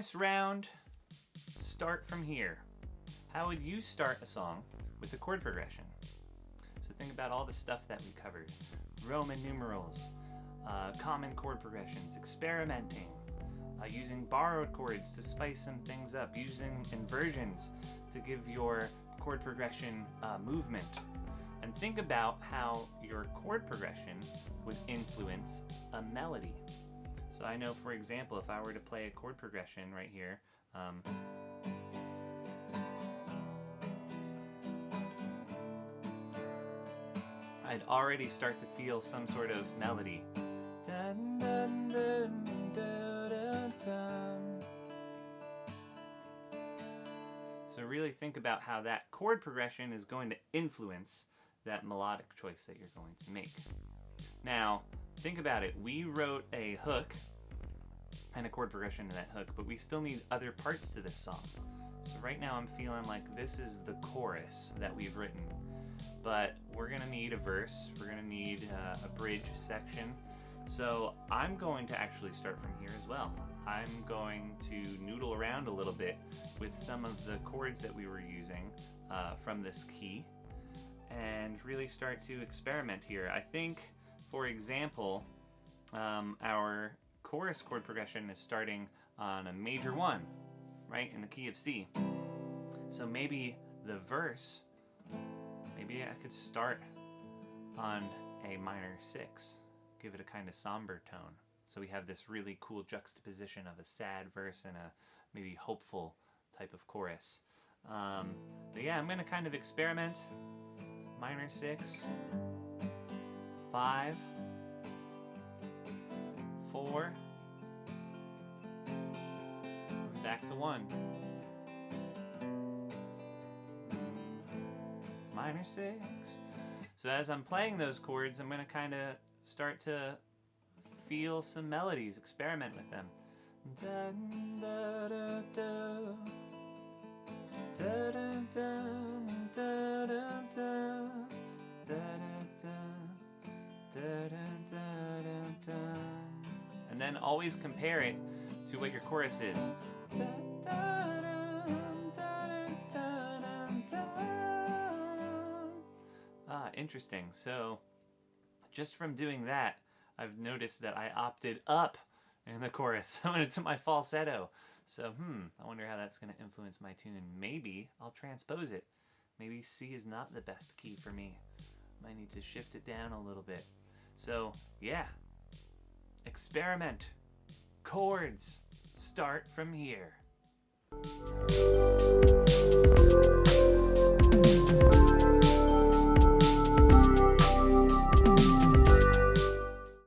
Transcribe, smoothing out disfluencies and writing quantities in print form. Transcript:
bonus round, start from here. How would you start a song with a chord progression? So think about all the stuff that we covered. Roman numerals, common chord progressions, experimenting, using borrowed chords to spice some things up, using inversions to give your chord progression movement. And think about how your chord progression would influence a melody. So I know, for example, if I were to play a chord progression right here, I'd already start to feel some sort of melody. Dun, dun, dun, dun, dun, dun. So really think about how that chord progression is going to influence that melodic choice that you're going to make. Now, think about it. We wrote a hook and a chord progression to that hook, but we still need other parts to this song. So right now I'm feeling like this is the chorus that we've written, but we're gonna need a verse, we're gonna need a bridge section. So I'm going to actually start from here as well. I'm going to noodle around a little bit with some of the chords that we were using from this key and really start to experiment here. I think, for example, our chorus chord progression is starting on a major 1, right, in the key of C. So maybe the verse, maybe I could start on a minor 6, give it a kind of somber tone. So we have this really cool juxtaposition of a sad verse and a maybe hopeful type of chorus. But yeah, I'm gonna kind of experiment. Minor 6, 5, 4, back to 1. Minor 6. So as I'm playing those chords, I'm gonna kind of start to feel some melodies, experiment with them. Dun, da, da, da. Da, da, da, da, da, da. Da, da, da, da, da, da. And then always compare it to what your chorus is. Da, da, da, da, da, da, da. Interesting. So just from doing that, I've noticed that I opted up in the chorus. I went into my falsetto. So, I wonder how that's going to influence my tune. Maybe I'll transpose it. Maybe C is not the best key for me. Might need to shift it down a little bit. So, yeah. Experiment. Chords. Start from here.